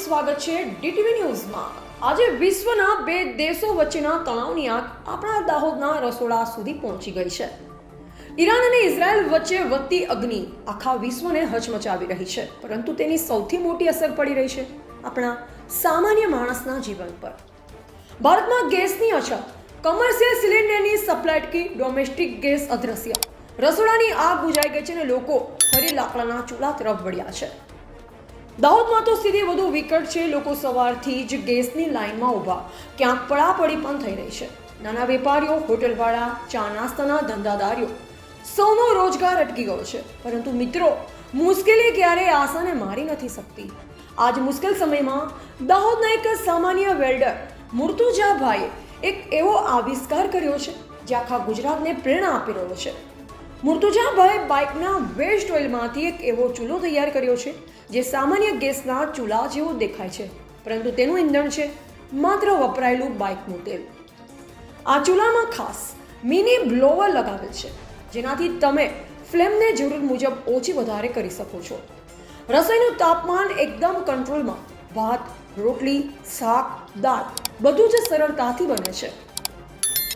સ્વાગત છે ડીટીવી ન્યૂઝમાં। આજે વિશ્વના બે દેશો વચ્ચેના તણાવની આગ આપણા દાહોદના રસોડા સુધી પહોંચી ગઈ છે। ઈરાન અને ઇઝરાયલ વચ્ચે વધતી અગ્નિ આખા વિશ્વને હચમચાવી રહી છે, પરંતુ તેની સૌથી મોટી અસર પડી રહી છે આપણા સામાન્ય માણસના જીવન પર। ભારતમાં ગેસની અછત, કમર્શિયલ સિલિન્ડરની સપ્લાય અટકી, ડોમેસ્ટિક ગેસ અદ્રશ્ય, રસોડાની આગ બુઝાઈ ગઈ છે અને લોકો ફરી લાકડાના ચૂલા તરફ વળ્યા છે। દાહોદમાં તો સ્થિતિ વધુ વિકટ છે। લોકો સવારથી જ ગેસની લાઇનમાં ઊભા, ક્યાંક પડાપડી પણ થઈ રહી છે। નાના વેપારીઓ, હોટલવાળા, ચા નાસ્તાના ધંધાદારીઓ, સૌનો રોજગાર અટકી ગયો છે। પરંતુ મિત્રો, મુશ્કેલી ક્યારેય આશાને મારી નથી શકતી। આજ મુશ્કેલ સમયમાં દાહોદના એક સામાન્ય વેલ્ડર મુર્તુજાભાઈએ એક એવો આવિષ્કાર કર્યો છે જે આખા ગુજરાતને પ્રેરણા આપી રહ્યો છે। મુર્તુજાભાઈએ બાઇકના વેસ્ટ ઓઇલમાંથી એક એવો ચૂલો તૈયાર કર્યો છે જે સામાન્ય ગેસના ચૂલા જેવો દેખાય છે, પરંતુ તેનું ઈંધણ છે માત્ર વપરાયેલું બાઇકનું તેલ। આ ચૂલામાં ખાસ મિની બ્લોવર લગાવેલ છે, જેનાથી તમે ફ્લેમને જરૂર મુજબ ઓછી વધારે કરી શકો છો। રસોઈનું તાપમાન એકદમ કંટ્રોલમાં, ભાત, રોટલી, શાક, દાળ બધું જ સરળતાથી બને છે।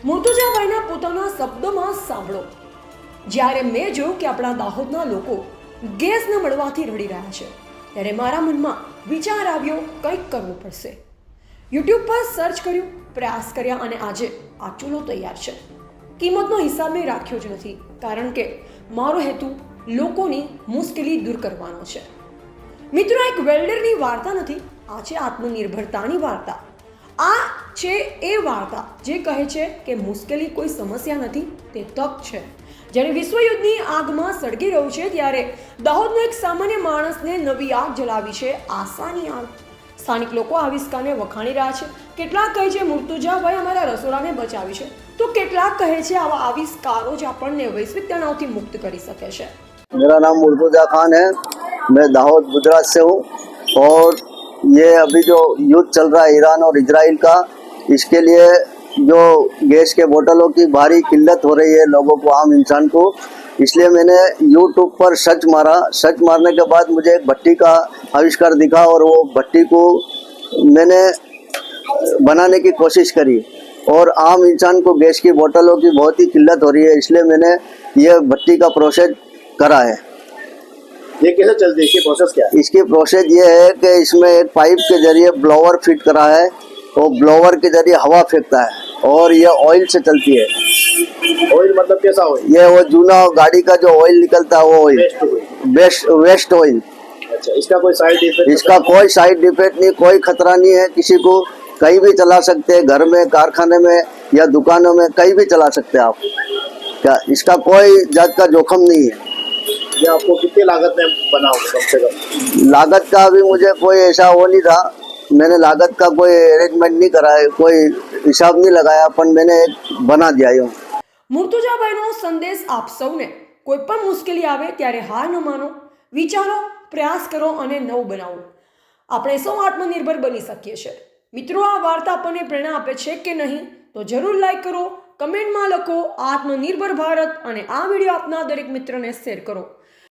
મુર્તુજાભાઈના પોતાના શબ્દોમાં સાંભળો, જ્યારે મેં જોયું કે આપણા દાહોદના લોકો ગેસ ન મળવાથી રડી રહ્યા છે, ત્યારે મારા મનમાં વિચાર આવ્યો, કંઈક કરવું પડશે। યુટ્યુબ પર સર્ચ કર્યું, પ્રયાસ કર્યા અને આજે આ ચૂલો તૈયાર છે। કિંમતનો હિસાબ મેં રાખ્યો જ નથી, કારણ કે મારો હેતુ લોકોની મુશ્કેલી દૂર કરવાનો છે। મિત્રો, એક વેલ્ડરની વાર્તા નથી, આ છે આત્મનિર્ભરતાની વાર્તા। આ છે એ વાર્તા જે કહે છે કે મુશ્કેલી કોઈ સમસ્યા નથી, તે તક છે। જ્યારે વિશ્વયુદ્ધની આગમાં સળગી રહ્યું છે, ત્યારે દાહોદનો એક સામાન્ય માણસને નવી આગ જલાવી છે, આશાની આગ। સ્થાનિક લોકો આવિષ્કારને વખાણી રહ્યા છે। કેટલાક કહે છે મુર્તુજાભાઈ અમારા રસોડાને બચાવી છે, તો કેટલાક કહે છે આવા આવિષ્કારો જ આપણને વૈશ્વિક તણાવથી મુક્ત કરી શકે છે। मेरा नाम मुर्तुजा खान है। मैं दाहोद गुजरात से हूँ और ये अभी जो युद्ध चल रहा है ईरान और इजराइल का, इसके लिए जो गैस के बोतलों की भारी किल्लत हो रही है लोगों को, आम इंसान को, इसलिए मैंने यूट्यूब पर सर्च मारा। सर्च मारने के बाद मुझे एक भट्टी का आविष्कार दिखा और वो भट्टी को मैंने बनाने की कोशिश करी। और आम इंसान को गैस की बोतलों की बहुत ही किल्लत हो रही है, इसलिए मैंने ये भट्टी का प्रोसेस करा है। ये कैसे चलती है, इसकी प्रोसेस क्या है? इसकी प्रोसेस ये है कि इसमें एक पाइप के जरिए ब्लोवर फिट करा है, वो ब्लोवर के जरिए हवा फेंकता है और ये ऑयल से चलती है। ऑयल मतलब कैसा ऑयल? ये वो जूना गाड़ी का जो ऑयल निकलता है वो ऑयल, वेस्ट ऑयल। अच्छा, इसका कोई साइड इफेक्ट? इसका कोई साइड इफेक्ट नहीं, कोई खतरा नहीं है किसी को। कहीं भी चला सकते हैं, घर में, कारखाने में या दुकानों में, कहीं भी चला सकते हैं आप। क्या इसका कोई जात का जोखम नहीं है। ये आपको कितनी लागत में बना होगा कम से कम? लागत का अभी मुझे कोई ऐसा वो नहीं था, मैंने लागत का कोई अरेंजमेंट नहीं करा है, कोई हिसाब नहीं लगाया, पर मैंने एक बना दिया यूँ। મુર્તુજાભાઈનો સંદેશ આપ સૌને, કોઈ પણ મુશ્કેલી આવે ત્યારે હાર ન માનો, વિચારો, પ્રયાસ કરો અને નવું બનાવો। આપણે સૌ આત્મનિર્ભર બની શકીએ છીએ। મિત્રો, આ વાર્તા આપણને પ્રેરણા આપે છે કે નહીં? તો જરૂર લાઈક કરો, કમેન્ટમાં લખો આત્મનિર્ભર ભારત અને આ વિડીયો આપના દરેક મિત્રને શેર કરો।